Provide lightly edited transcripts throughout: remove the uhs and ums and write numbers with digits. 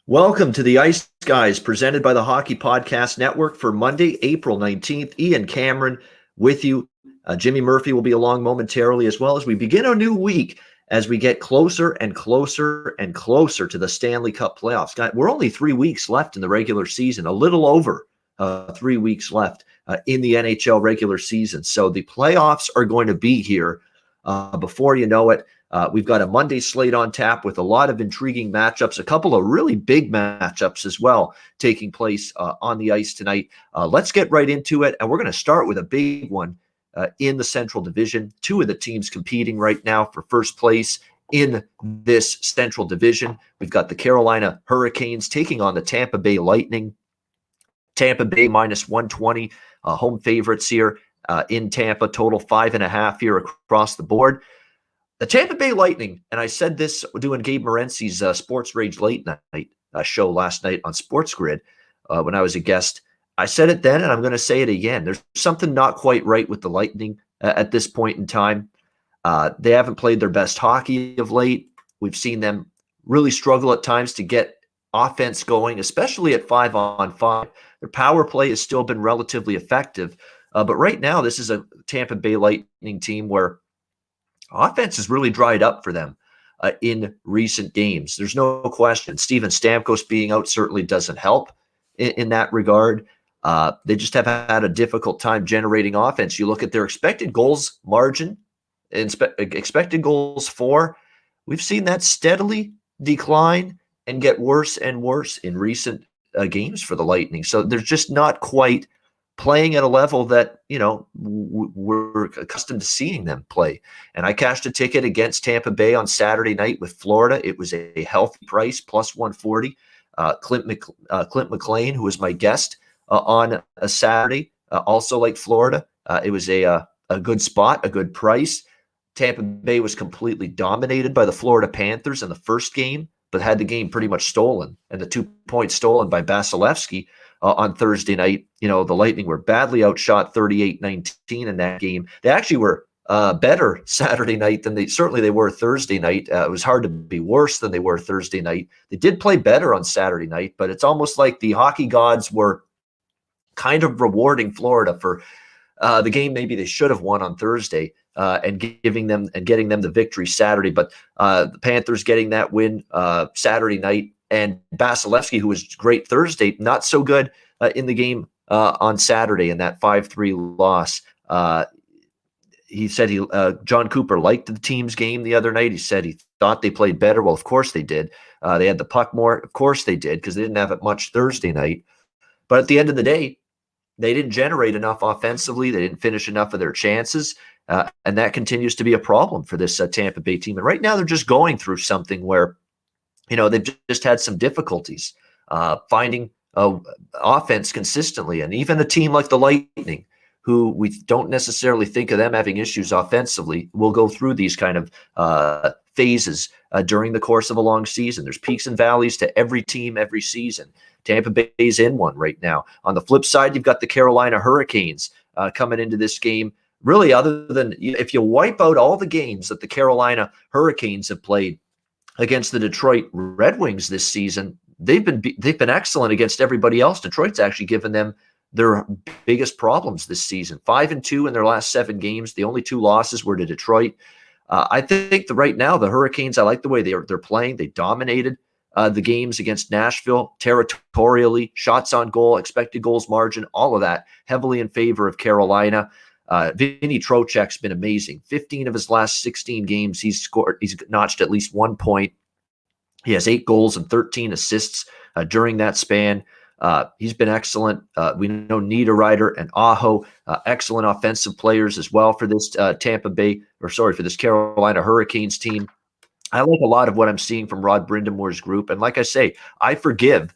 Welcome to the Ice Guys presented by the Hockey Podcast Network for Monday, April 19th. Ian Cameron with you. Jimmy Murphy will be along momentarily as well as we begin a new week as we get closer and closer and closer to the Stanley Cup playoffs. We're only 3 weeks left in the regular season, a little over 3 weeks left in the NHL regular season. So the playoffs are going to be here before you know it. We've got a Monday slate on tap with a lot of intriguing matchups, a couple of really big matchups as well taking place on the ice tonight. Let's get right into it. And we're going to start with a big one in the Central Division. Two of the teams competing right now for first place in this Central Division. We've got the Carolina Hurricanes taking on the Tampa Bay Lightning. Tampa Bay minus 120, home favorites here in Tampa, total 5.5 here across the board. The Tampa Bay Lightning, and I said this doing Gabe Morency's Sports Rage Late Night show last night on Sports Grid when I was a guest. I said it then, and I'm going to say it again. There's something not quite right with the Lightning at this point in time. They haven't played their best hockey of late. We've seen them really struggle at times to get offense going, especially at 5-on-5. Their power play has still been relatively effective. But right now, this is a Tampa Bay Lightning team where offense has really dried up for them in recent games. There's no question. Steven Stamkos being out certainly doesn't help in that regard. They just have had a difficult time generating offense. You look at their expected goals margin, expected goals for, we've seen that steadily decline and get worse and worse in recent games for the Lightning. So they're just not quite playing at a level that, we're accustomed to seeing them play. And I cashed a ticket against Tampa Bay on Saturday night with Florida. It was a healthy price, plus 140. Clint McLean, who was my guest on a Saturday, also like Florida. It was a good spot, a good price. Tampa Bay was completely dominated by the Florida Panthers in the first game, but had the game pretty much stolen, and the 2 points stolen by Vasilevsky on Thursday night. The Lightning were badly outshot 38-19 in that game. They actually were better Saturday night than they were Thursday night. It was hard to be worse than they were Thursday night. They did play better on Saturday night, but it's almost like the hockey gods were kind of rewarding Florida for the game maybe they should have won on Thursday and getting them the victory Saturday. But the Panthers getting that win Saturday night, and Vasilevsky, who was great Thursday, not so good in the game on Saturday in that 5-3 loss. He said John Cooper liked the team's game the other night. He said he thought they played better. Well, of course they did. They had the puck more. Of course they did, because they didn't have it much Thursday night. But at the end of the day, they didn't generate enough offensively. They didn't finish enough of their chances. And that continues to be a problem for this Tampa Bay team. And right now they're just going through something where, they've just had some difficulties finding offense consistently. And even a team like the Lightning, who we don't necessarily think of them having issues offensively, will go through these kind of phases during the course of a long season. There's peaks and valleys to every team every season. Tampa Bay's in one right now. On the flip side, you've got the Carolina Hurricanes coming into this game. Really, other than if you wipe out all the games that the Carolina Hurricanes have played against the Detroit Red Wings this season, they've been excellent against everybody else. Detroit's actually given them their biggest problems this season. 5-2 in their last 7 games. The only 2 losses were to Detroit. I think right now the Hurricanes, I like the way they're playing. They dominated the games against Nashville territorially, shots on goal, expected goals margin, all of that heavily in favor of Carolina. Vinny Trocheck's been amazing. 15 of his last 16 games, he's notched at least 1 point. He has 8 goals and 13 assists during that span. He's been excellent. We know Niederreiter and Aho, excellent offensive players as well for this for this Carolina Hurricanes team. I like a lot of what I'm seeing from Rod Brindamore's group. And like I say, I forgive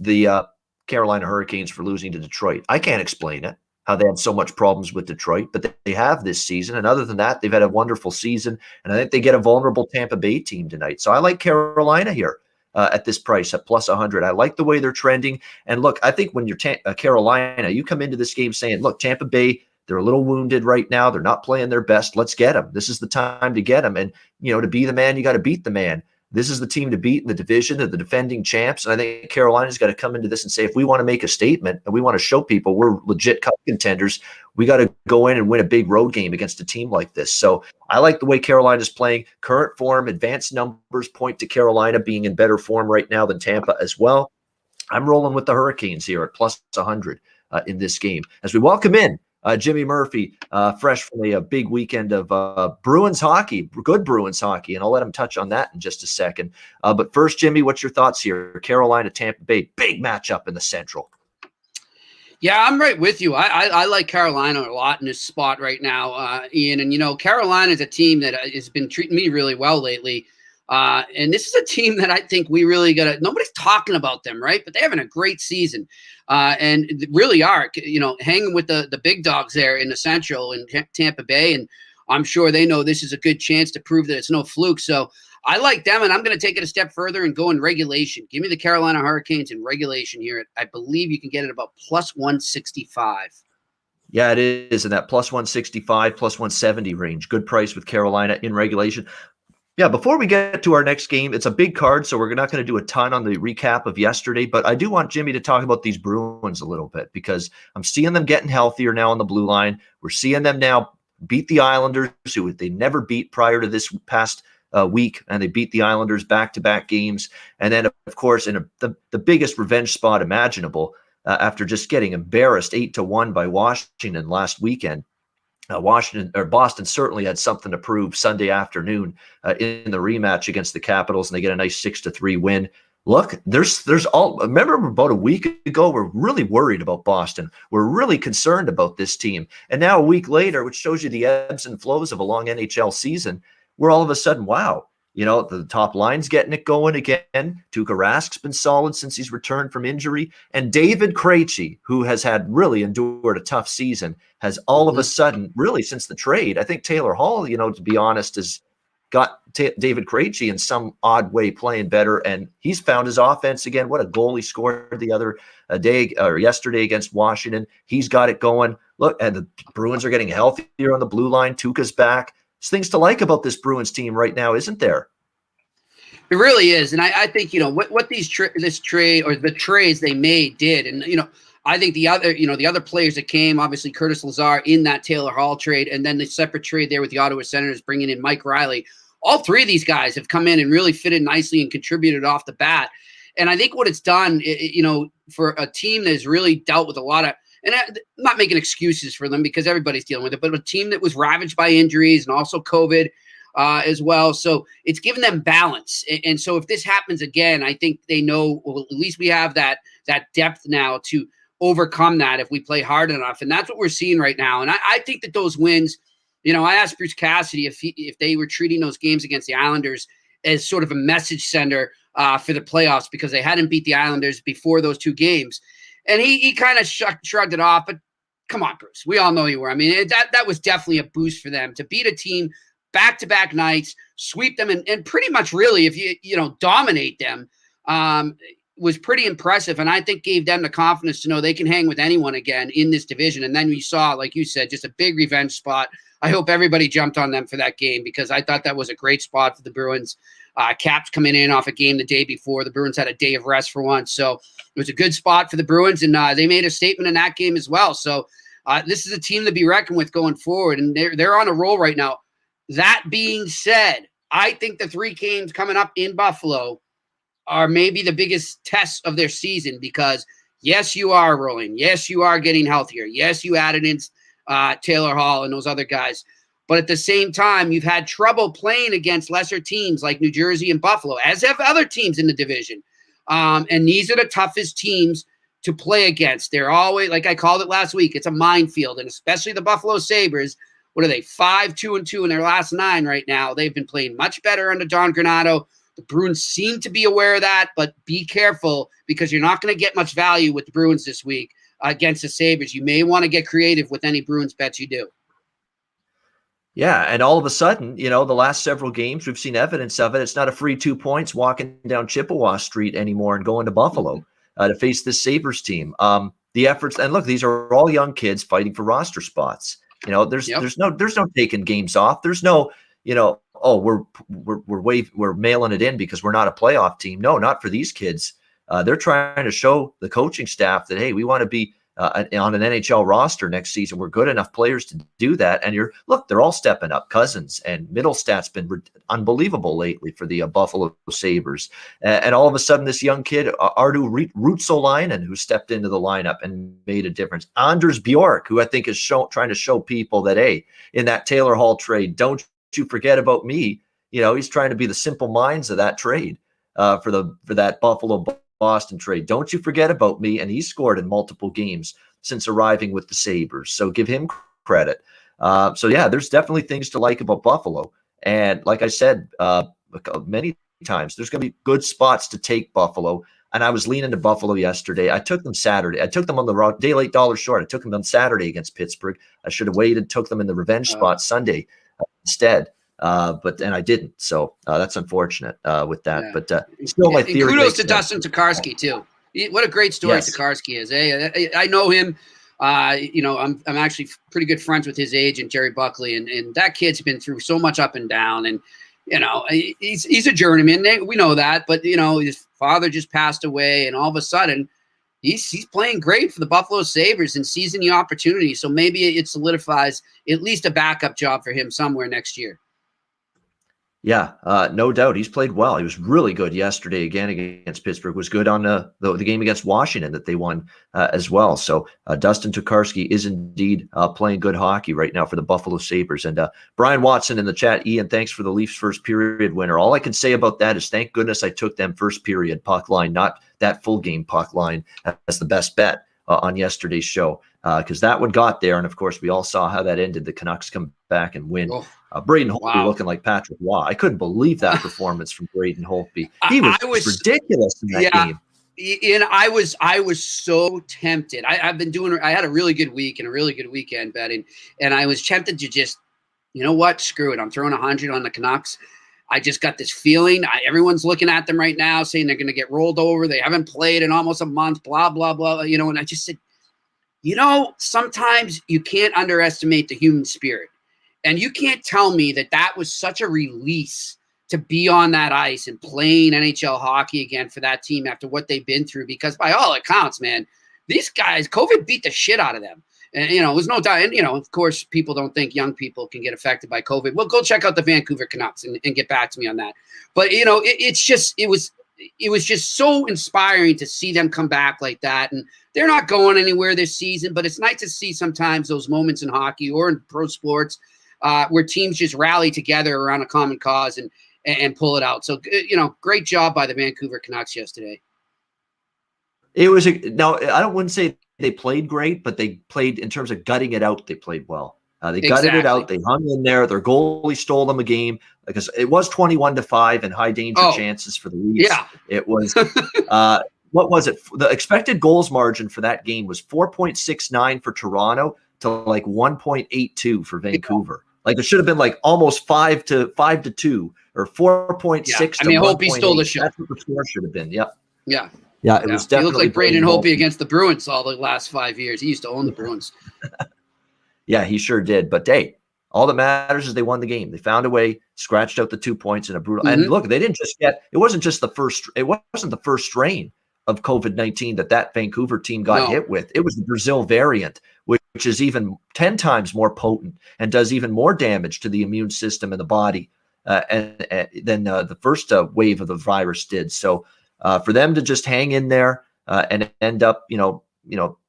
the Carolina Hurricanes for losing to Detroit. I can't explain it, how they had so much problems with Detroit, but they have this season. And other than that, they've had a wonderful season. And I think they get a vulnerable Tampa Bay team tonight. So I like Carolina here at this price at plus 100. I like the way they're trending. And look, I think when you're Carolina, you come into this game saying, look, Tampa Bay, they're a little wounded right now. They're not playing their best. Let's get them. This is the time to get them. And, to be the man, you got to beat the man. This is the team to beat in the division. They're the defending champs. And I think Carolina's got to come into this and say, if we want to make a statement and we want to show people we're legit cup contenders, we got to go in and win a big road game against a team like this. So I like the way Carolina's playing. Current form, advanced numbers point to Carolina being in better form right now than Tampa as well. I'm rolling with the Hurricanes here at plus 100 in this game. As we welcome in Jimmy Murphy, fresh from a big weekend of Bruins hockey, good Bruins hockey, and I'll let him touch on that in just a second. But first, Jimmy, what's your thoughts here? Carolina, Tampa Bay, big matchup in the Central. Yeah, I'm right with you. I like Carolina a lot in this spot right now, Ian. And, Carolina is a team that has been treating me really well lately. And this is a team that I think we really nobody's talking about them, right? But they're having a great season. And really are, hanging with the big dogs there in the Central in Tampa Bay. And I'm sure they know this is a good chance to prove that it's no fluke. So I like them, and I'm going to take it a step further and go in regulation. Give me the Carolina Hurricanes in regulation here. I believe you can get it about plus 165. Yeah, it is in that plus 165, plus 170 range. Good price with Carolina in regulation. Yeah, before we get to our next game, it's a big card, so we're not going to do a ton on the recap of yesterday, but I do want Jimmy to talk about these Bruins a little bit because I'm seeing them getting healthier now on the blue line. We're seeing them now beat the Islanders, who they never beat prior to this past week, and they beat the Islanders back-to-back games. And then, of course, in the biggest revenge spot imaginable, after just getting embarrassed 8-1 by Washington last weekend. Boston certainly had something to prove Sunday afternoon in the rematch against the Capitals, and they get a nice 6-3 win. Look, remember about a week ago, we're really worried about Boston. We're really concerned about this team. And now a week later, which shows you the ebbs and flows of a long NHL season, we're all of a sudden, wow, the top line's getting it going again. Tuukka Rask's been solid since he's returned from injury. And David Krejci, who has really endured a tough season, has all of a sudden, really since the trade, I think Taylor Hall, to be honest, has got David Krejci in some odd way playing better. And he's found his offense again. What a goal he scored the other day or yesterday against Washington. He's got it going. Look, and the Bruins are getting healthier on the blue line. Tuukka's back. There's things to like about this Bruins team right now, isn't there? It really is. And I think, what this trade or the trades they made did. And, I think the other players that came, obviously Curtis Lazar in that Taylor Hall trade, and then the separate trade there with the Ottawa Senators bringing in Mike Riley. All three of these guys have come in and really fitted nicely and contributed off the bat. And I think what it's done, for a team that has really dealt with a lot of, and I'm not making excuses for them because everybody's dealing with it, but a team that was ravaged by injuries and also COVID as well. So it's given them balance. And so if this happens again, I think they know, well, at least we have that depth now to overcome that if we play hard enough. And that's what we're seeing right now. And I think that those wins, I asked Bruce Cassidy if they were treating those games against the Islanders as sort of a message sender for the playoffs because they hadn't beat the Islanders before those two games. And he kind of shrugged it off, but come on, Bruce. We all know you were. I mean, that was definitely a boost for them to beat a team back-to-back nights, sweep them, and pretty much really, if you dominate them, was pretty impressive. And I think gave them the confidence to know they can hang with anyone again in this division. And then we saw, like you said, just a big revenge spot. I hope everybody jumped on them for that game because I thought that was a great spot for the Bruins. Caps coming in off a game the day before. The Bruins had a day of rest for once. So it was a good spot for the Bruins, and they made a statement in that game as well. So this is a team to be reckoned with going forward, and they're on a roll right now. That being said, I think the three games coming up in Buffalo are maybe the biggest tests of their season because, yes, you are rolling. Yes, you are getting healthier. Yes, you added in Taylor Hall and those other guys. But at the same time, you've had trouble playing against lesser teams like New Jersey and Buffalo, as have other teams in the division. And these are the toughest teams to play against. They're always, like I called it last week, it's a minefield, and especially the Buffalo Sabres. What are they, 5-2-2 in their last 9 right now? They've been playing much better under Don Granato. The Bruins seem to be aware of that, but be careful because you're not going to get much value with the Bruins this week against the Sabres. You may want to get creative with any Bruins bets you do. Yeah, and all of a sudden, the last several games, we've seen evidence of it. It's not a free 2 points walking down Chippewa Street anymore and going to Buffalo to face this Sabres team. The efforts, and look, these are all young kids fighting for roster spots. There's no taking games off. There's no, oh, we're mailing it in because we're not a playoff team. No, not for these kids. They're trying to show the coaching staff that, hey, we want to be on an NHL roster next season. We're good enough players to do that. And they're all stepping up. Cousins and Middlestat's been unbelievable lately for the Buffalo Sabres. And all of a sudden, this young kid, Arttu Ruotsalainen, who stepped into the lineup and made a difference. Anders Bjork, who I think is trying to show people that, hey, in that Taylor Hall trade, don't you forget about me. He's trying to be the simple minds of that trade for that Buffalo Boston trade. Don't you forget about me. And he scored in multiple games since arriving with the Sabres. So give him credit. So yeah, there's definitely things to like about Buffalo. And like I said many times, there's going to be good spots to take Buffalo. And I was leaning to Buffalo yesterday. I took them Saturday. I took them on the day late dollar short. I took them on Saturday against Pittsburgh. I should have waited, took them in the revenge spot Sunday instead. But I didn't. So that's unfortunate with that. Yeah. But still, my theory. Kudos to Dustin Tokarski too. What a great story Tokarski is. I know him. I'm actually pretty good friends with his agent Jerry Buckley, and that kid's been through so much up and down. And he's a journeyman. We know that. But his father just passed away, and all of a sudden, he's playing great for the Buffalo Sabres and seizing the opportunity. So maybe it solidifies at least a backup job for him somewhere next year. Yeah, no doubt. He's played well. He was really good yesterday again against Pittsburgh. Was good on the game against Washington that they won as well. So Dustin Tokarski is indeed playing good hockey right now for the Buffalo Sabres. And Brian Watson in the chat, Ian, thanks for the Leafs first period winner. All I can say about that is thank goodness I took them first period puck line, not that full game puck line as the best bet on yesterday's show. Because that one got there. And of course, we all saw how that ended. The Canucks come back and win. Oh. Braden Holtby looking like Patrick Waugh. I couldn't believe that performance from Braden Holtby. He was ridiculous in that game. And I was so tempted. I had a really good week and a really good weekend betting, and I was tempted to just, screw it. I'm throwing 100 on the Canucks. I just got this feeling. Everyone's looking at them right now, saying they're going to get rolled over. They haven't played in almost a month. Blah blah blah. And I just said, sometimes you can't underestimate the human spirit. And you can't tell me that was such a release to be on that ice and playing NHL hockey again for that team after what they've been through. Because by all accounts, man, these guys, COVID beat the shit out of them. And, there's no doubt. And, of course, people don't think young people can get affected by COVID. Well, go check out the Vancouver Canucks and get back to me on that. But, it was just so inspiring to see them come back like that. And they're not going anywhere this season, but it's nice to see sometimes those moments in hockey or in pro sports where teams just rally together around a common cause and pull it out. So, great job by the Vancouver Canucks yesterday. It was I wouldn't say they played great, but they played in terms of gutting it out. They played well. They gutted it out. They hung in there. Their goalie stole them a game because it was 21-5 and high danger chances for the Leafs. Yeah, it was. What was it? The expected goals margin for that game was 4.69 for Toronto to like 1.82 for Vancouver. Like it should have been like almost 5 to 2 or 4.6. Yeah. I mean, Holtby stole the show. That's what the score should have been. Yep. Yeah. Yeah. It was definitely. He looked like Braden Holtby against the Bruins all the last 5 years. He used to own the Bruins. Yeah, he sure did. But hey, all that matters is they won the game. They found a way, scratched out the 2 points in a brutal. Mm-hmm. And look, they didn't just get. It wasn't the first strain of COVID-19 that Vancouver team got hit with. It was the Brazil variant, which is even 10 times more potent and does even more damage to the immune system in the body than the first wave of the virus did. So for them to just hang in there and end up,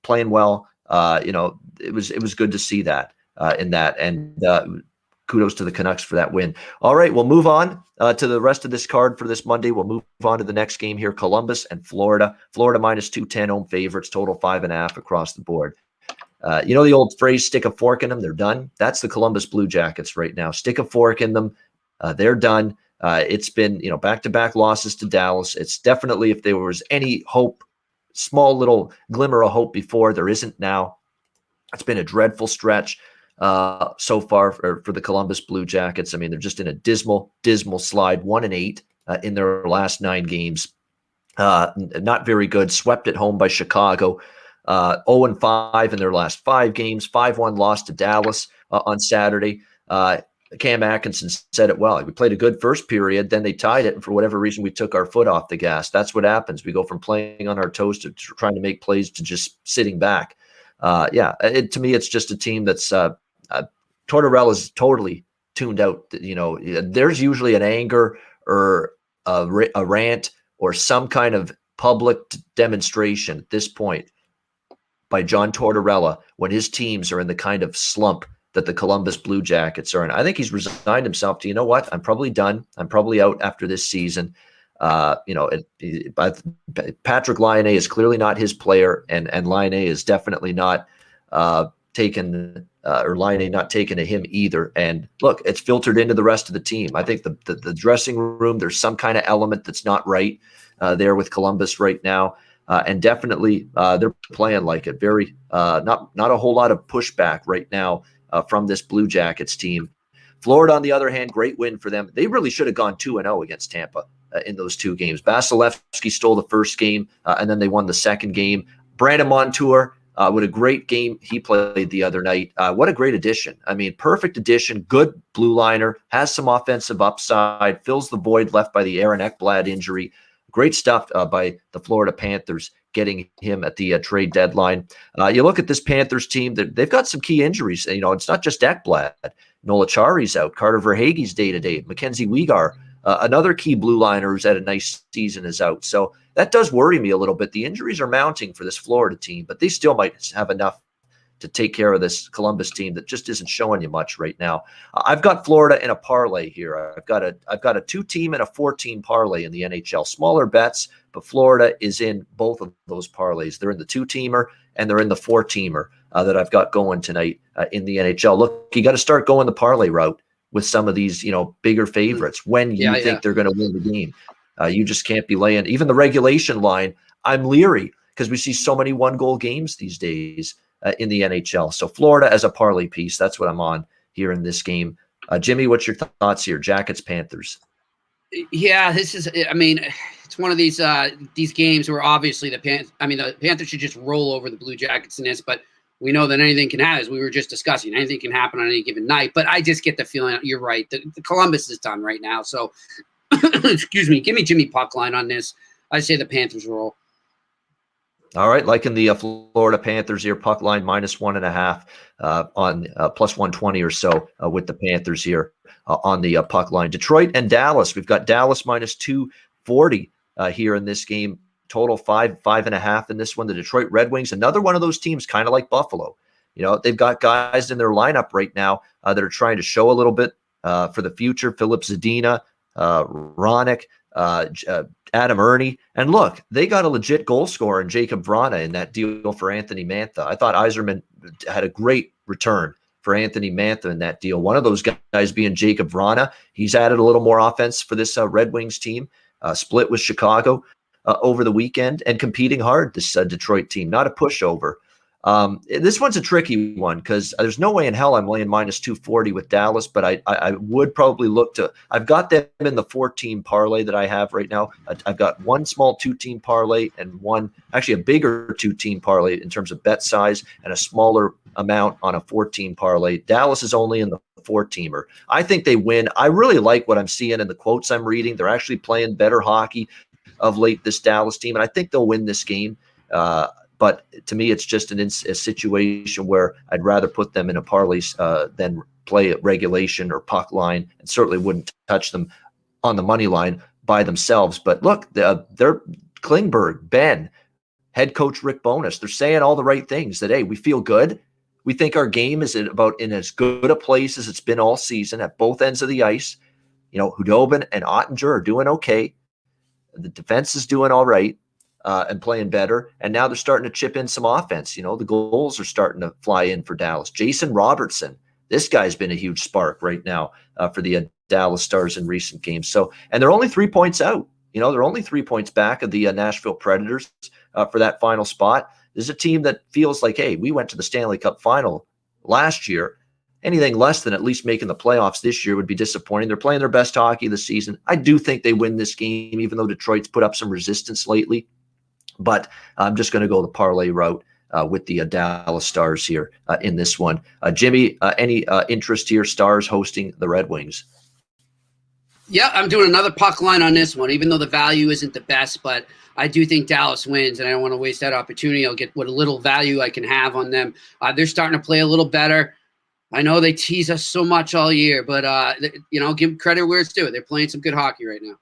playing well, it was good to see that in that. And kudos to the Canucks for that win. All right, we'll move on to the rest of this card for this Monday. We'll move on to the next game here, Columbus and Florida. Florida minus 210 home favorites, total 5.5 across the board. The old phrase, stick a fork in them, they're done. That's the Columbus Blue Jackets right now. Stick a fork in them, they're done. It's been, back-to-back losses to Dallas. It's definitely, if there was any hope, small little glimmer of hope before, there isn't now. It's been a dreadful stretch so far for the Columbus Blue Jackets. I mean, they're just in a dismal slide, 1-8 in their last 9 games. Not very good. Swept at home by Chicago. 0-5 in their last 5 games. 5-1 loss to Dallas on Saturday. Cam Atkinson said it well. We played a good first period, then they tied it, and for whatever reason, we took our foot off the gas. That's what happens. We go from playing on our toes to trying to make plays to just sitting back. To me, it's just a team that's Tortorella's totally tuned out. There's usually an anger or a rant or some kind of public demonstration at this point by John Tortorella when his teams are in the kind of slump that the Columbus Blue Jackets are in. I think he's resigned himself to, you know what, I'm probably done. I'm probably out after this season. Patrick Laine is clearly not his player, and Laine is definitely not taken to him either. And look, it's filtered into the rest of the team. I think the dressing room, there's some kind of element that's not right there with Columbus right now. And definitely they're playing like it. Very not a whole lot of pushback right now from this Blue Jackets team. Florida, on the other hand, great win for them. They really should have gone 2-0 against Tampa in those two games. Vasilevsky stole the first game, and then they won the second game. Brandon Montour, what a great game he played the other night. What a great addition. I mean, perfect addition, good blue liner, has some offensive upside, fills the void left by the Aaron Ekblad injury. Great stuff by the Florida Panthers getting him at the trade deadline. You look at this Panthers team, they've got some key injuries. It's not just Ekblad. Nola Chari's out. Carter Verhaeghe's day-to-day. Mackenzie Weegar, another key blue liner who's had a nice season, is out. So that does worry me a little bit. The injuries are mounting for this Florida team, but they still might have enough to take care of this Columbus team that just isn't showing you much right now. I've got Florida in a parlay here. I've got a 2-team and a 4-team parlay in the NHL. Smaller bets, but Florida is in both of those parlays. They're in the 2-teamer and they're in the 4-teamer that I've got going tonight in the NHL. Look, you got to start going the parlay route with some of these, bigger favorites when you think they're going to win the game. You just can't be laying even the regulation line. I'm leery because we see so many 1-goal games these days in the NHL. So Florida as a parlay piece, that's what I'm on here in this game. Jimmy, what's your thoughts here? Jackets, Panthers. Yeah, it's one of these games where obviously the Panthers should just roll over the Blue Jackets in this, but we know that anything can happen, as we were just discussing. Anything can happen on any given night, but I just get the feeling, you're right, the Columbus is done right now. So, excuse me, give me Jimmy Puckline on this. I say the Panthers roll. All right, like in the Florida Panthers here, puck line -1.5 on plus 120 or so with the Panthers here on the puck line. Detroit and Dallas, we've got Dallas -240 here in this game. Total 5.5 in this one. The Detroit Red Wings, another one of those teams, kind of like Buffalo. They've got guys in their lineup right now that are trying to show a little bit for the future. Philip Zadina, Ronick, Adam Ernie. And look, they got a legit goal scorer in Jacob Vrana in that deal for Anthony Mantha. I thought Yzerman had a great return for Anthony Mantha in that deal. One of those guys being Jacob Vrana. He's added a little more offense for this Red Wings team. Split with Chicago over the weekend and competing hard, this Detroit team. Not a pushover. This one's a tricky one because there's no way in hell I'm laying -240 with Dallas, but I would probably look to. I've got them in the 4-team parlay that I have right now. I've got one small 2-team parlay and a bigger 2-team parlay in terms of bet size and a smaller amount on a 4-team parlay. Dallas is only in the 4-teamer. I think they win. I really like what I'm seeing in the quotes I'm reading. They're actually playing better hockey of late, this Dallas team, and I think they'll win this game. But to me, it's just a situation where I'd rather put them in a parlay than play at regulation or puck line, and certainly wouldn't touch them on the money line by themselves. But look, they're Klingberg, Ben, head coach Rick Bowness. They're saying all the right things that, hey, we feel good. We think our game is about in as good a place as it's been all season at both ends of the ice. Hudobin and Ottinger are doing okay. The defense is doing all right. And playing better, and now they're starting to chip in some offense. The goals are starting to fly in for Dallas. Jason Robertson, this guy's been a huge spark right now for the Dallas Stars in recent games. So, and they're only 3 points out. They're only 3 points back of the Nashville Predators for that final spot. This is a team that feels like, hey, we went to the Stanley Cup final last year. Anything less than at least making the playoffs this year would be disappointing. They're playing their best hockey this season. I do think they win this game, even though Detroit's put up some resistance lately. But I'm just going to go the parlay route with the Dallas Stars here in this one. Jimmy, any interest here? Stars hosting the Red Wings. Yeah, I'm doing another puck line on this one, even though the value isn't the best, but I do think Dallas wins, and I don't want to waste that opportunity. I'll get what little value I can have on them. They're starting to play a little better. I know they tease us so much all year, but, give credit where it's due. They're playing some good hockey right now.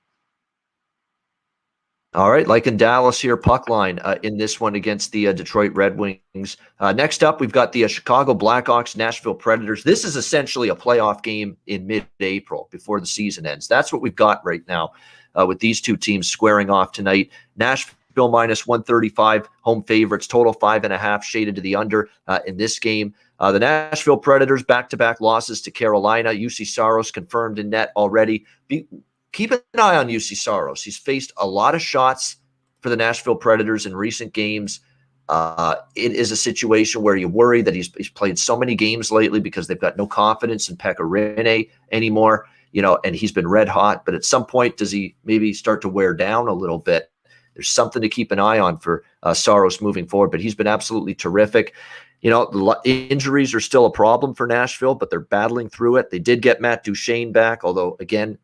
All right, like in Dallas here, puck line in this one against the Detroit Red Wings. Next up, we've got the Chicago Blackhawks, Nashville Predators. This is essentially a playoff game in mid-April before the season ends. That's what we've got right now with these two teams squaring off tonight. Nashville minus 135, home favorites, total 5.5, shaded to the under in this game. The Nashville Predators, back-to-back losses to Carolina. UC Saros confirmed in net already. Keep an eye on UC Saros. He's faced a lot of shots for the Nashville Predators in recent games. It is a situation where you worry that he's played so many games lately because they've got no confidence in Pekka Rinne anymore, and he's been red hot. But at some point, does he maybe start to wear down a little bit? There's something to keep an eye on for Saros moving forward, but he's been absolutely terrific. The injuries are still a problem for Nashville, but they're battling through it. They did get Matt Duchene back, although, again,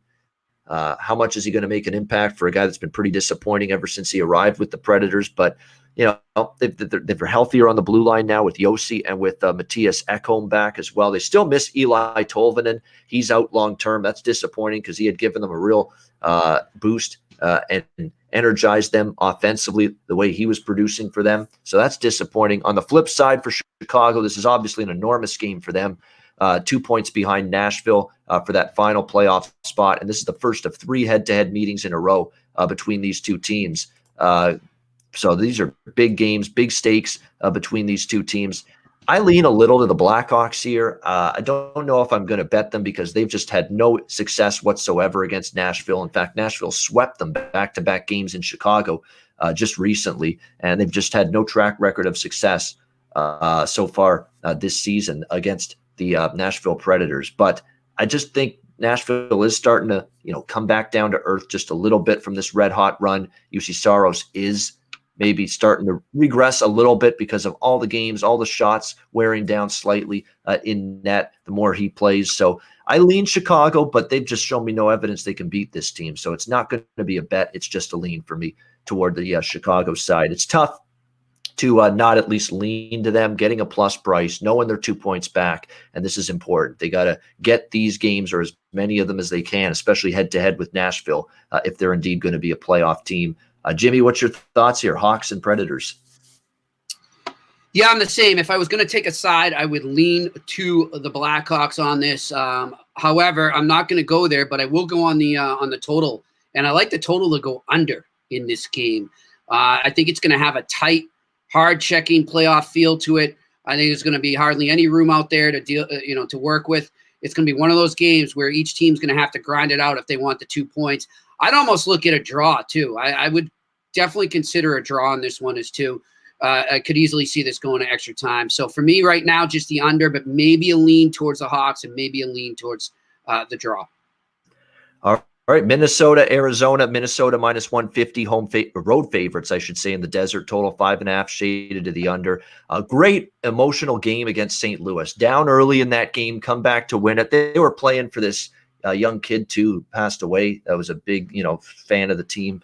how much is he going to make an impact for a guy that's been pretty disappointing ever since he arrived with the Predators? But, they're healthier on the blue line now with Yossi and with Matthias Ekholm back as well. They still miss Eli Tolvanen. He's out long-term. That's disappointing because he had given them a real boost and energized them offensively the way he was producing for them. So that's disappointing. On the flip side for Chicago, this is obviously an enormous game for them. 2 points behind Nashville for that final playoff spot. And this is the first of 3 head-to-head meetings in a row between these two teams. So these are big games, big stakes between these two teams. I lean a little to the Blackhawks here. I don't know if I'm going to bet them because they've just had no success whatsoever against Nashville. In fact, Nashville swept them back-to-back games in Chicago just recently, and they've just had no track record of success so far this season against the Nashville Predators. But I just think Nashville is starting to, come back down to earth just a little bit from this red hot run. UC Saros is maybe starting to regress a little bit because of all the games, all the shots wearing down slightly in net the more he plays. So I lean Chicago, but they've just shown me no evidence they can beat this team. So it's not going to be a bet. It's just a lean for me toward the Chicago side. It's tough to not at least lean to them, getting a plus price, knowing they're 2 points back, and this is important. They got to get these games or as many of them as they can, especially head-to-head with Nashville, if they're indeed going to be a playoff team. Jimmy, what's your thoughts here, Hawks and Predators? Yeah, I'm the same. If I was going to take a side, I would lean to the Blackhawks on this. However, I'm not going to go there, but I will go on the total, and I like the total to go under in this game. I think it's going to have a tight, hard-checking playoff feel to it. I think there's going to be hardly any room out there to deal, to work with. It's going to be one of those games where each team's going to have to grind it out if they want the 2 points. I'd almost look at a draw too. I would definitely consider a draw on this one as two. I could easily see this going to extra time. So for me right now, just the under, but maybe a lean towards the Hawks and maybe a lean towards the draw. All right, Minnesota, Arizona. Minnesota minus 150, road favorites, I should say, in the desert. Total 5.5, shaded to the under. A great emotional game against St. Louis. Down early in that game, come back to win it. They were playing for this young kid too, who passed away. That was a big, fan of the team.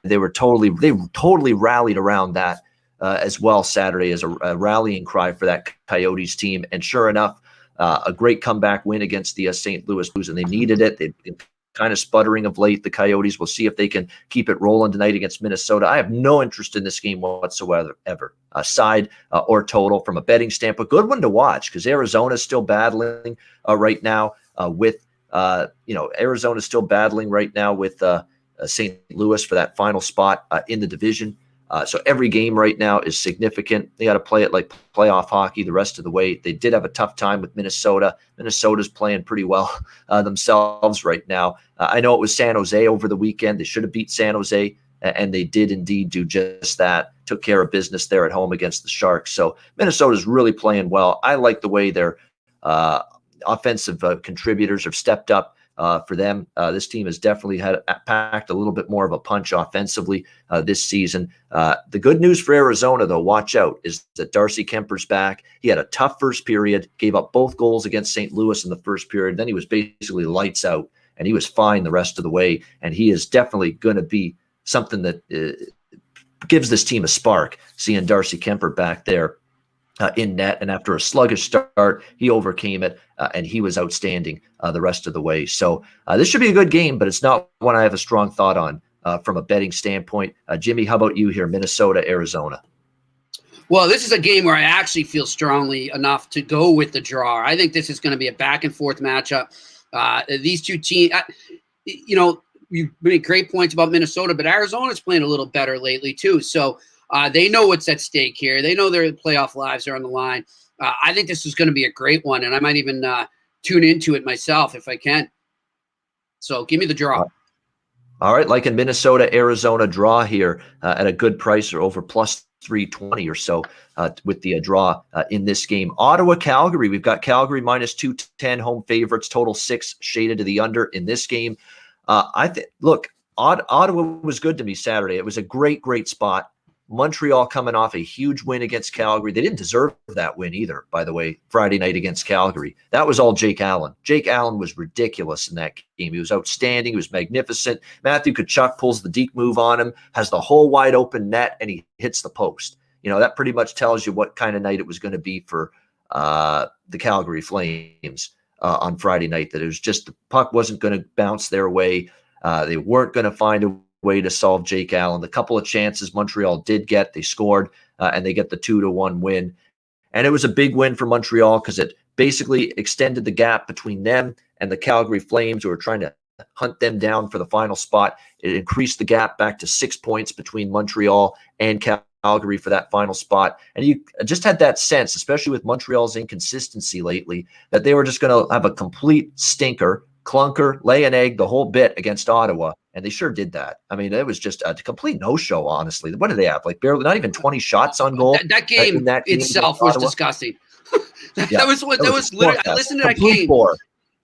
They totally rallied around that as well Saturday as a rallying cry for that Coyotes team. And sure enough, a great comeback win against the St. Louis Blues, and they needed it. They've been kind of sputtering of late, the Coyotes. We'll see if they can keep it rolling tonight against Minnesota. I have no interest in this game whatsoever, side or total from a betting standpoint. Good one to watch because Arizona is still battling right now with Arizona is still battling right now with St. Louis for that final spot in the division. So every game right now is significant. They got to play it like playoff hockey the rest of the way. They did have a tough time with Minnesota. Minnesota's playing pretty well themselves right now. I know it was San Jose over the weekend. They should have beat San Jose, and they did indeed do just that. Took care of business there at home against the Sharks. So Minnesota's really playing well. I like the way their offensive contributors have stepped up for them. This team has definitely packed a little bit more of a punch offensively this season. The good news for Arizona, though, watch out, is that Darcy Kemper's back. He had a tough first period, gave up both goals against St. Louis in the first period. Then he was basically lights out, and he was fine the rest of the way. And he is definitely going to be something that gives this team a spark, seeing Darcy Kemper back there in net. And after a sluggish start, he overcame it, and he was outstanding the rest of the way. So this should be a good game, but it's not one I have a strong thought on from a betting standpoint. Jimmy, how about you here? Minnesota, Arizona. Well, this is a game where I actually feel strongly enough to go with the draw. I think this is going to be a back and forth matchup. These two teams, you made great points about Minnesota, but Arizona's playing a little better lately too. So they know what's at stake here. They know their playoff lives are on the line. I think this is going to be a great one, and I might even tune into it myself if I can. So give me the draw. All right, like in Minnesota, Arizona draw here at a good price, or over plus 320 or so with the draw in this game. Ottawa, Calgary. We've got Calgary minus 210 home favorites, total 6 shaded to the under in this game. Look, Ottawa was good to me Saturday. It was a great spot. Montreal coming off a huge win against Calgary. They didn't deserve that win either, by the way, Friday night against Calgary. That was all Jake Allen. Jake Allen was ridiculous in that game. He was outstanding. He was magnificent. Matthew Tkachuk pulls the deke move on him, has the whole wide open net, and he hits the post. That pretty much tells you what kind of night it was going to be for the Calgary Flames on Friday night, that it was just the puck wasn't going to bounce their way. They weren't going to find a way to solve Jake Allen. The couple of chances Montreal did get, they scored, and they get the 2-1 win. And it was a big win for Montreal because it basically extended the gap between them and the Calgary Flames, who were trying to hunt them down for the final spot. It increased the gap back to 6 points between Montreal and Calgary for that final spot. And you just had that sense, especially with Montreal's inconsistency lately, that they were just going to have a complete stinker, clunker, lay an egg, the whole bit against Ottawa. And they sure did that. I mean, it was just a complete no-show, honestly. What did they have? Like barely, not even 20 shots on goal. That game itself was disgusting. That was literally, I listened to that game.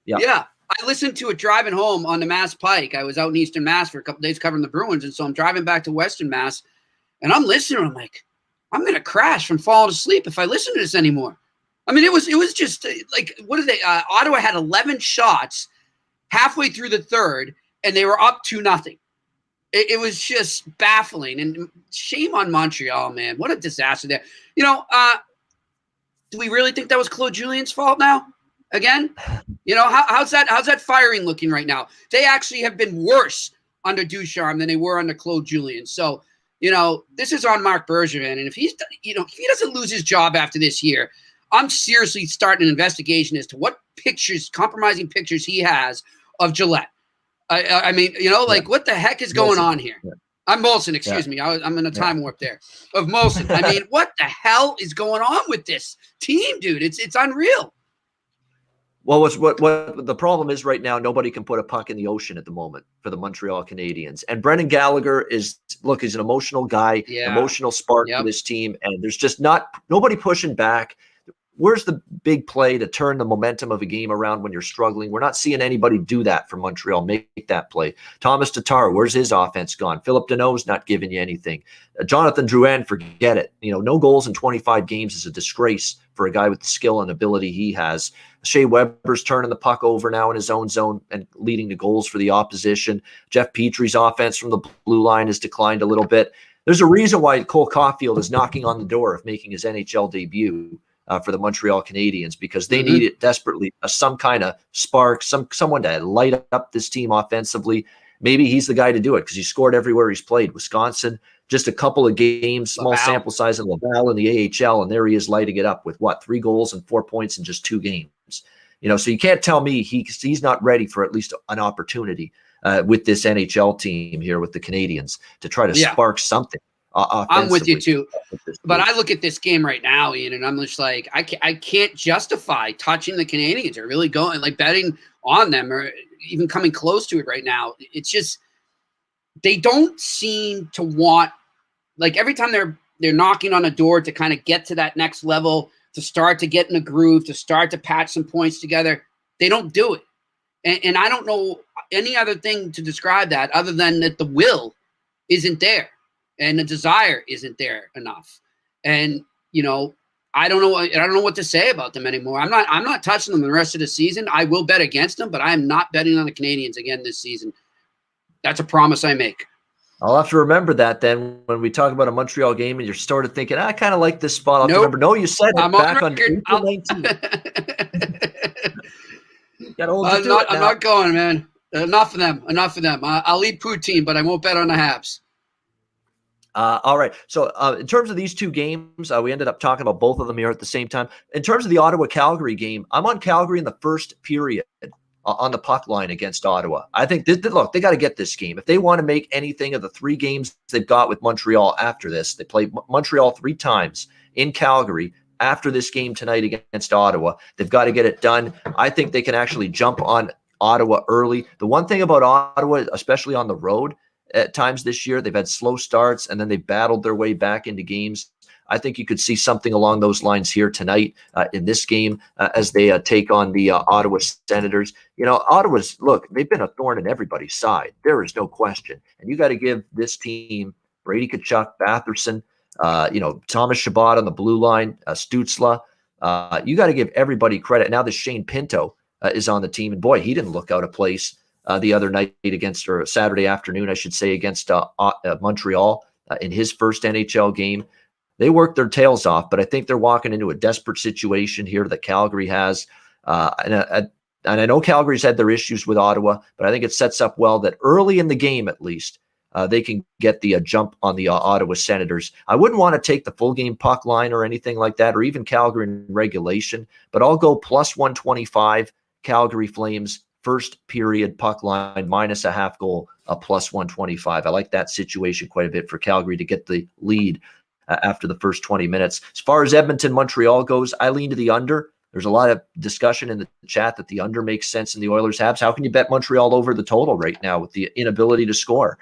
Yeah. I listened to it driving home on the Mass Pike. I was out in Eastern Mass for a couple days covering the Bruins. And so I'm driving back to Western Mass, and I'm listening. I'm like, I'm going to crash from falling asleep if I listen to this anymore. I mean, it was just like, what did they, Ottawa had 11 shots halfway through the third, and they were up 2-0. It was just baffling, and shame on Montreal, man. What a disaster there. Do we really think that was Claude Julien's fault now? Again? How's that firing looking right now? They actually have been worse under Ducharme than they were under Claude Julien. So, this is on Marc Bergevin, and if he doesn't lose his job after this year, I'm seriously starting an investigation as to what compromising pictures he has of Gillette. I mean, what the heck is going on here? Yeah. I'm Molson, excuse me. I'm in a time warp there of Molson. I mean, what the hell is going on with this team, dude? It's unreal. Well, what the problem is right now, nobody can put a puck in the ocean at the moment for the Montreal Canadiens. And Brendan Gallagher he's an emotional guy, emotional spark for this team. And there's just nobody pushing back. Where's the big play to turn the momentum of a game around when you're struggling? We're not seeing anybody do that for Montreal, make that play. Thomas Tatar, where's his offense gone? Philip Deneau's not giving you anything. Jonathan Drouin, forget it. No goals in 25 games is a disgrace for a guy with the skill and ability he has. Shea Weber's turning the puck over now in his own zone and leading to goals for the opposition. Jeff Petry's offense from the blue line has declined a little bit. There's a reason why Cole Caulfield is knocking on the door of making his NHL debut for the Montreal Canadiens, because they need it desperately. Some kind of spark, someone to light up this team offensively. Maybe he's the guy to do it because he scored everywhere he's played. Wisconsin, just a couple of games, small sample size in Laval in the AHL, and there he is lighting it up with 3 goals and 4 points in just 2 games. So you can't tell me he's not ready for at least an opportunity with this NHL team here with the Canadiens to try to spark something. I'm with you too, but I look at this game right now, Ian, and I'm just like, I can't justify touching the Canadiens or really going betting on them or even coming close to it right now. It's just they don't seem to want, every time they're knocking on a door to kind of get to that next level, to start to get in a groove, to start to patch some points together, they don't do it. And I don't know any other thing to describe that other than that the will isn't there and the desire isn't there enough. And, I don't know what to say about them anymore. I'm not touching them the rest of the season. I will bet against them, but I am not betting on the Canadians again this season. That's a promise I make. I'll have to remember that then when we talk about a Montreal game and you're sort of thinking, I kind of like this spot. I'll have to remember. No, you said it back on April 19th. I'm not going, man. Enough of them. I'll eat poutine, but I won't bet on the Habs. All right. So in terms of these two games, we ended up talking about both of them here at the same time. In terms of the Ottawa-Calgary game, I'm on Calgary in the first period on the puck line against Ottawa. I think, look, they got to get this game. If they want to make anything of the 3 games they've got with Montreal after this, they play Montreal 3 times in Calgary. After this game tonight against Ottawa, they've got to get it done. I think they can actually jump on Ottawa early. The one thing about Ottawa, especially on the road at times this year, they've had slow starts and then they battled their way back into games. I think you could see something along those lines here tonight in this game as they take on the Ottawa Senators. Ottawa's, look, they've been a thorn in everybody's side. There is no question. And you got to give this team, Brady Tkachuk, Batherson, Thomas Chabot on the blue line, Stützle. You got to give everybody credit. Now that Shane Pinto is on the team, and boy, he didn't look out of place the other night or Saturday afternoon, I should say, against Montreal in his first NHL game. They worked their tails off, but I think they're walking into a desperate situation here that Calgary has. And I know Calgary's had their issues with Ottawa, but I think it sets up well that early in the game, at least, they can get the jump on the Ottawa Senators. I wouldn't want to take the full game puck line or anything like that, or even Calgary in regulation, but I'll go plus 125 Calgary Flames first period puck line minus a half goal, a plus 125. I like that situation quite a bit for Calgary to get the lead after the first 20 minutes. As far as Edmonton, Montreal goes, I lean to the under. There's a lot of discussion in the chat that the under makes sense in the Oilers Habs. How can you bet Montreal over the total right now with the inability to score?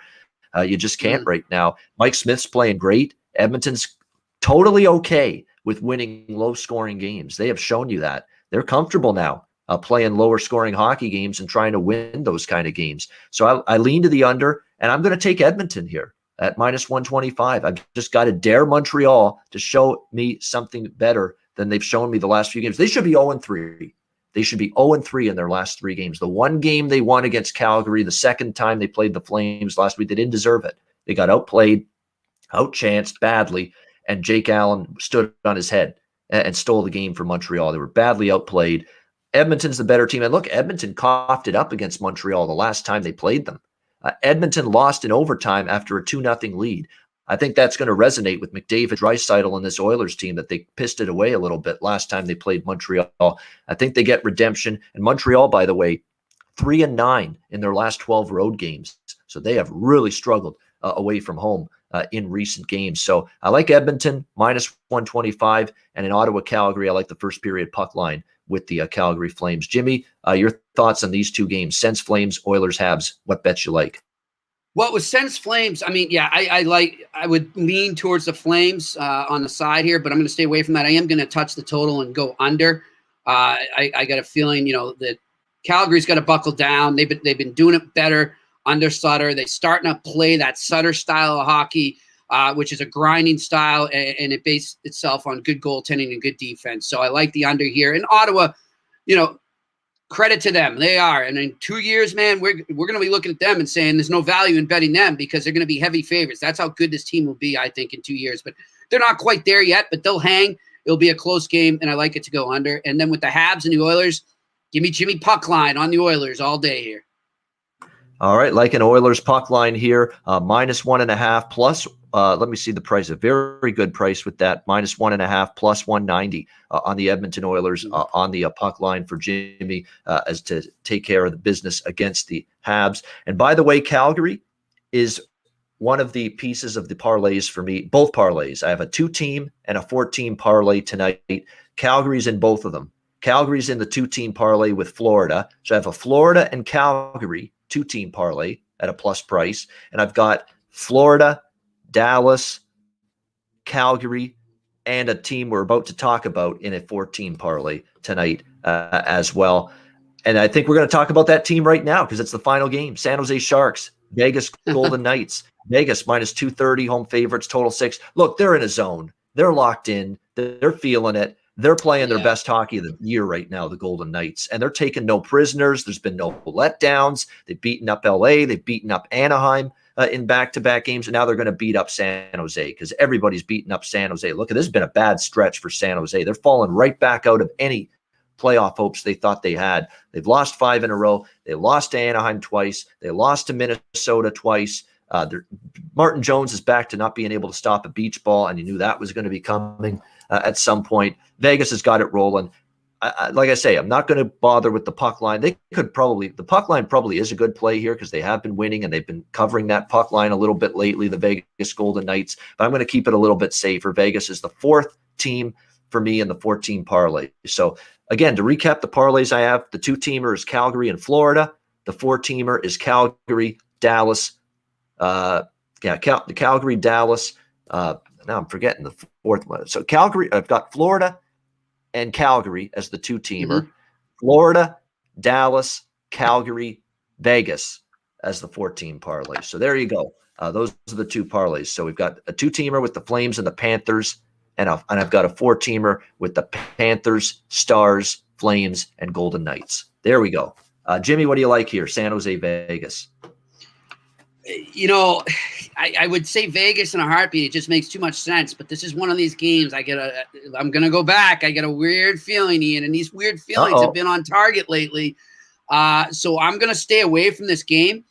You just can't right now. Mike Smith's playing great. Edmonton's totally okay with winning low-scoring games. They have shown you that. They're comfortable now playing lower-scoring hockey games and trying to win those kind of games. So I lean to the under, and I'm going to take Edmonton here at minus 125. I've just got to dare Montreal to show me something better than they've shown me the last few games. They should be 0-3. They should be 0-3 in their last 3 games. The one game they won against Calgary, the second time they played the Flames last week, they didn't deserve it. They got outplayed, outchanced badly, and Jake Allen stood on his head and stole the game for Montreal. They were badly outplayed. Edmonton's the better team. And look, Edmonton coughed it up against Montreal the last time they played them. Edmonton lost in overtime after a 2-0 lead. I think that's going to resonate with McDavid, Draisaitl, and this Oilers team that they pissed it away a little bit last time they played Montreal. I think they get redemption. And Montreal, by the way, 3-9 in their last 12 road games. So they have really struggled away from home in recent games. So I like Edmonton, minus 125. And in Ottawa, Calgary, I like the first period puck line with the Calgary Flames. Jimmy, your thoughts on these 2 games? Sens Flames, Oilers Habs. What bets you like? Well, with Sens Flames, I mean, yeah, I would lean towards the Flames on the side here, but I'm going to stay away from that. I am going to touch the total and go under. I got a feeling, that Calgary's got to buckle down. They've been doing it better under Sutter. They're starting to play that Sutter style of hockey, which is a grinding style, and it based itself on good goaltending and good defense. So I like the under here. In Ottawa, credit to them. They are. And in 2 years, man, we're going to be looking at them and saying there's no value in betting them because they're going to be heavy favorites. That's how good this team will be, I think, in 2 years. But they're not quite there yet, but they'll hang. It'll be a close game, and I like it to go under. And then with the Habs and the Oilers, give me Jimmy Puckline on the Oilers all day here. All right, like an Oilers puck line here, minus 1.5 plus. Let me see the price. A very good price with that. Minus 1.5 plus 190 on the Edmonton Oilers on the puck line for Jimmy as to take care of the business against the Habs. And by the way, Calgary is one of the pieces of the parlays for me. Both parlays. I have a 2-team and a 4-team parlay tonight. Calgary's in both of them. Calgary's in the 2-team parlay with Florida. So I have a Florida and Calgary 2-team parlay at a plus price. And I've got Florida, Dallas, Calgary, and a team we're about to talk about in a 4-team parlay tonight as well. And I think we're going to talk about that team right now because it's the final game. San Jose Sharks, Vegas Golden Knights. Vegas minus 230, home favorites, total 6. Look, they're in a zone. They're locked in. They're feeling it. They're playing their best hockey of the year right now, the Golden Knights. And they're taking no prisoners. There's been no letdowns. They've beaten up LA. They've beaten up Anaheim in back-to-back games. And now they're going to beat up San Jose because everybody's beating up San Jose. Look, this has been a bad stretch for San Jose. They're falling right back out of any playoff hopes they thought they had. They've lost 5 in a row. They lost to Anaheim twice. They lost to Minnesota twice. Martin Jones is back to not being able to stop a beach ball, and you knew that was going to be coming at some point. Vegas has got it rolling. Like I say, I'm not going to bother with the puck line. The puck line probably is a good play here because they have been winning and they've been covering that puck line a little bit lately, the Vegas Golden Knights. But I'm going to keep it a little bit safer. Vegas is the 4th team for me in the 14 parlay. So again, to recap the parlays I have, the 2-teamer is Calgary and Florida. The 4-teamer is Calgary, Dallas. Calgary, Dallas. Now I'm forgetting the 4th one. So Calgary, I've got Florida and Calgary as the 2-teamer. Florida, Dallas, Calgary, Vegas as the 14 parlay. So there you go. Those are the 2 parlays. So we've got a 2-teamer with the Flames and the Panthers, and I've got a 4-teamer with the Panthers, Stars, Flames, and Golden Knights. There we go. Jimmy, what do you like here? San Jose, Vegas. You know, I would say Vegas in a heartbeat. It just makes too much sense. But this is one of these games. I'm going to go back. I get a weird feeling, Ian, and these weird feelings have been on target lately. So I'm going to stay away from this game.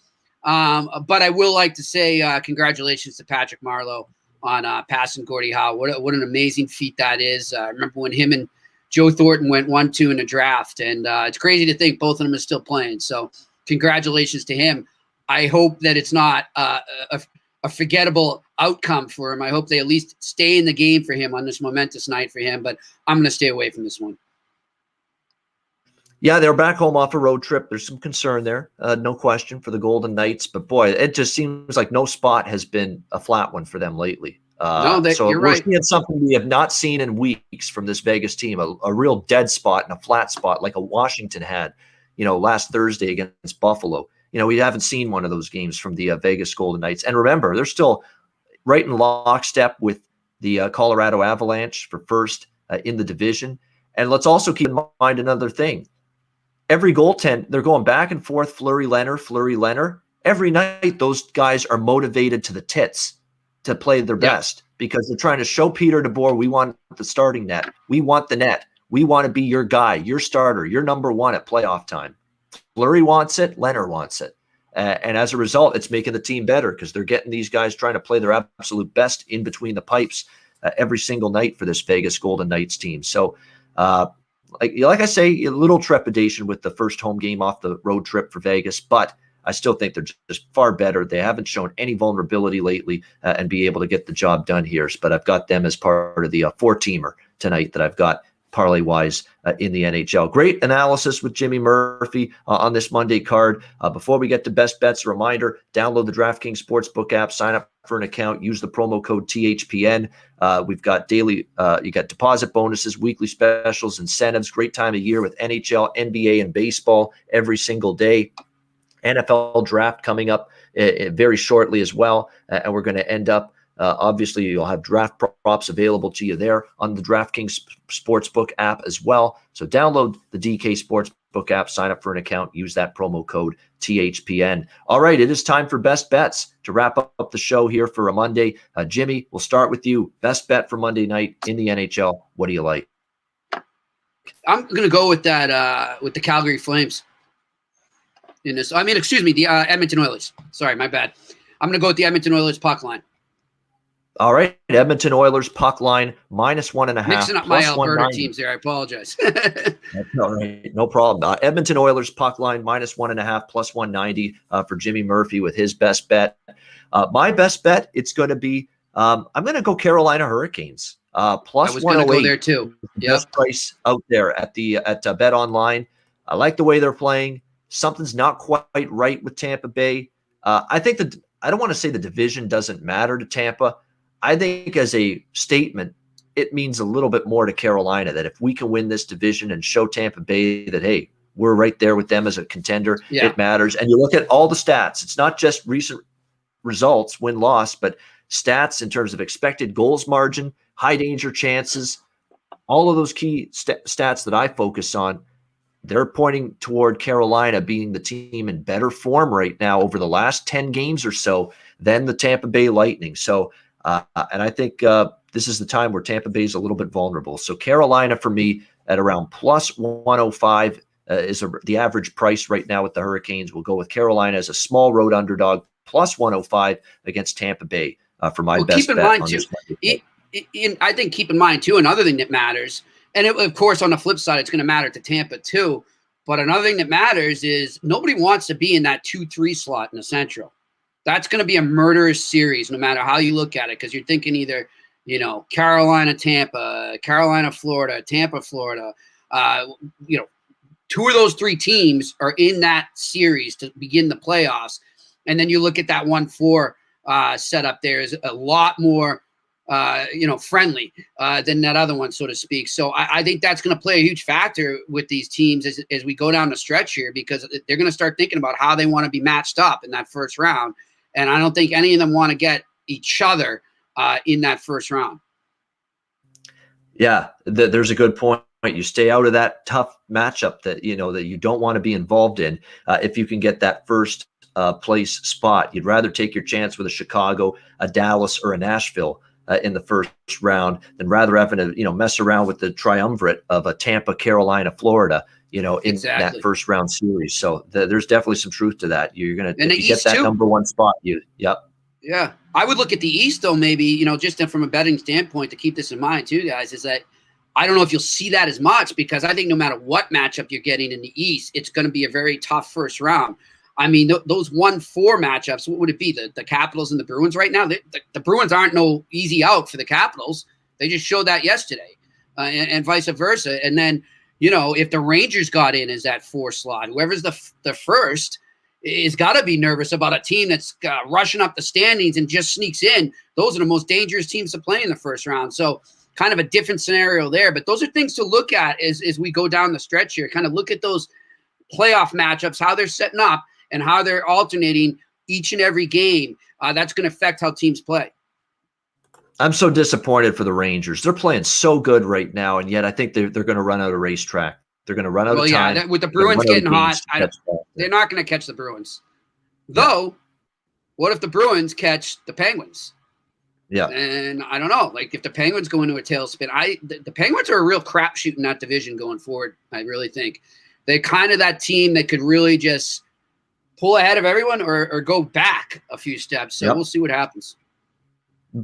But I will like to say congratulations to Patrick Marleau on passing Gordie Howe. What an amazing feat that is. I remember when him and Joe Thornton went 1-2 in the draft, and it's crazy to think both of them are still playing. So congratulations to him. I hope that it's not a forgettable outcome for him. I hope they at least stay in the game for him on this momentous night for him, but I'm going to stay away from this one. Yeah, they're back home off a road trip. There's some concern there, no question, for the Golden Knights. But, boy, it just seems like no spot has been a flat one for them lately. So you're we're right. seeing something we have not seen in weeks from this Vegas team, a real dead spot and a flat spot like a Washington had, last Thursday against Buffalo. We haven't seen one of those games from the Vegas Golden Knights. And remember, they're still right in lockstep with the Colorado Avalanche for first in the division. And let's also keep in mind another thing. Every goaltend, they're going back and forth, Fleury, Leonard. Every night, those guys are motivated to the tits to play their best because they're trying to show Peter DeBoer, we want the starting net. We want the net. We want to be your guy, your starter, your number 1 at playoff time. Fleury wants it. Leonard wants it. And as a result, it's making the team better because they're getting these guys trying to play their absolute best in between the pipes every single night for this Vegas Golden Knights team. So, like I say, a little trepidation with the first home game off the road trip for Vegas, but I still think they're just far better. They haven't shown any vulnerability lately and be able to get the job done here. But I've got them as part of the 4-teamer tonight that I've got parlay-wise in the NHL. Great analysis with Jimmy Murphy on this Monday card. Before we get to best bets, a reminder, download the DraftKings Sportsbook app, sign up for an account, use the promo code THPN. We've got daily, you got deposit bonuses, weekly specials, incentives, great time of year with NHL, NBA, and baseball every single day. NFL draft coming up very shortly as well. And we're going to end up obviously, you'll have draft props available to you there on the DraftKings Sportsbook app as well. So download the DK Sportsbook app, sign up for an account, use that promo code THPN. All right, it is time for best bets to wrap up the show here for a Monday. Jimmy, we'll start with you. Best bet for Monday night in the NHL. What do you like? I'm going to go with that with the Calgary Flames. The Edmonton Oilers. Sorry, my bad. I'm going to go with the Edmonton Oilers puck line. All right, Edmonton Oilers puck line -1.5. Mixing up my Alberta teams there. I apologize. All right, no problem. Edmonton Oilers puck line -1.5 plus 190 for Jimmy Murphy with his best bet. My best bet, it's going to be I'm going to go Carolina Hurricanes plus 108. I was going to go there too. Best price out there at Bet Online. I like the way they're playing. Something's not quite right with Tampa Bay. I think that I don't want to say the division doesn't matter to Tampa. I think as a statement, it means a little bit more to Carolina that if we can win this division and show Tampa Bay that, hey, we're right there with them as a contender. Yeah. It matters. And you look at all the stats. It's not just recent results, win-loss, but stats in terms of expected goals margin, high danger chances, all of those key stats that I focus on. They're pointing toward Carolina being the team in better form right now over the last 10 games or so than the Tampa Bay Lightning. So, and I think this is the time where Tampa Bay is a little bit vulnerable. So Carolina for me at around plus 105 is the average price right now with the Hurricanes. We'll go with Carolina as a small road underdog, plus 105 against Tampa Bay for my best bet on this Monday. I think keep in mind, too, another thing that matters, and of course, on the flip side, it's going to matter to Tampa, too. But another thing that matters is nobody wants to be in that 2-3 slot in the Central. That's going to be a murderous series, no matter how you look at it, because you're thinking either, Carolina, Tampa, Carolina, Florida, Tampa, Florida. Two of those three teams are in that series to begin the playoffs. And then you look at that 1-4 setup there is a lot more friendly than that other one, so to speak. So I think that's going to play a huge factor with these teams as we go down the stretch here, because they're going to start thinking about how they want to be matched up in that first round. And I don't think any of them want to get each other in that first round. Yeah, there's a good point. You stay out of that tough matchup that you don't want to be involved in. If you can get that first place spot, you'd rather take your chance with a Chicago, a Dallas, or a Nashville in the first round than rather having to mess around with the triumvirate of a Tampa, Carolina, Florida, in that first round series. So there's definitely some truth to that. You're gonna if you get that too. Number one spot. Yeah, I would look at the East though. Maybe just from a betting standpoint to keep this in mind too, guys, is that I don't know if you'll see that as much, because I think no matter what matchup you're getting in the East, it's going to be a very tough first round. I mean, those 1-4 matchups, what would it be? The Capitals and the Bruins right now? The Bruins aren't no easy out for the Capitals. They just showed that yesterday, and vice versa. And then, if the Rangers got in as that 4 slot, whoever's the first is got to be nervous about a team that's rushing up the standings and just sneaks in. Those are the most dangerous teams to play in the first round. So kind of a different scenario there. But those are things to look at as we go down the stretch here. Kind of look at those playoff matchups, how they're setting up, and how they're alternating each and every game. That's going to affect how teams play. I'm so disappointed for the Rangers. They're playing so good right now, and yet I think they're going to run out of racetrack. They're going to run out of time. Yeah, with the Bruins getting hot, they're not going to catch the Bruins. Though, what if the Bruins catch the Penguins? Yeah. And I don't know. Like, if the Penguins go into a tailspin, the Penguins are a real crapshoot in that division going forward, I really think. They're kind of that team that could really just pull ahead of everyone or go back a few steps. So we'll see what happens.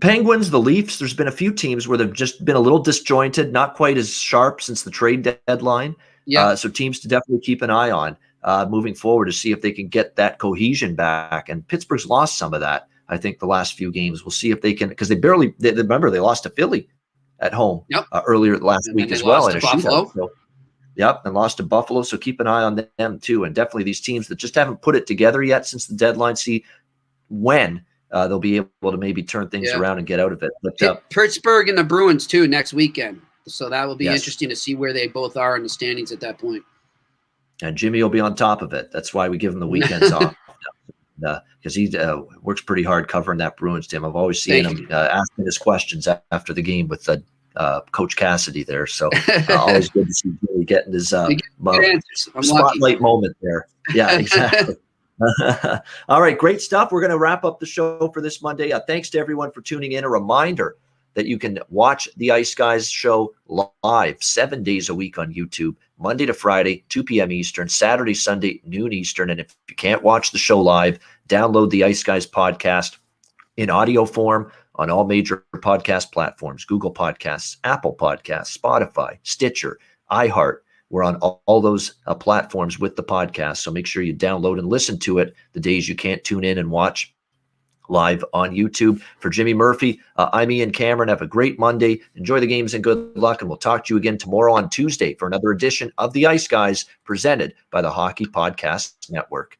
Penguins, the Leafs, there's been a few teams where they've just been a little disjointed, not quite as sharp since the trade deadline. Yeah. So teams to definitely keep an eye on moving forward to see if they can get that cohesion back. And Pittsburgh's lost some of that, I think, the last few games. We'll see if they can, because remember they lost to Philly at home earlier last week as well in a shootout. So, and lost to Buffalo. So keep an eye on them too. And definitely these teams that just haven't put it together yet since the deadline, see when they'll be able to maybe turn things around and get out of it. But Pittsburgh and the Bruins too next weekend. So that will be interesting to see where they both are in the standings at that point. And Jimmy will be on top of it. That's why we give him the weekends off. Because he works pretty hard covering that Bruins team. I've always seen him asking his questions after the game with Coach Cassidy there. So always good to see Jimmy getting his spotlight moment there. Yeah, exactly. All right, great stuff. We're going to wrap up the show for this Monday. Thanks to everyone for tuning in. A reminder that you can watch the Ice Guys show live 7 days a week on YouTube, Monday to Friday, 2 p.m. Eastern, Saturday, Sunday, noon Eastern. And if you can't watch the show live, download the Ice Guys podcast in audio form on all major podcast platforms: Google Podcasts, Apple Podcasts, Spotify, Stitcher, iHeart. We're on all those platforms with the podcast. So make sure you download and listen to it the days you can't tune in and watch live on YouTube. For Jimmy Murphy, I'm Ian Cameron. Have a great Monday. Enjoy the games and good luck. And we'll talk to you again tomorrow on Tuesday for another edition of the Ice Guys presented by the Hockey Podcast Network.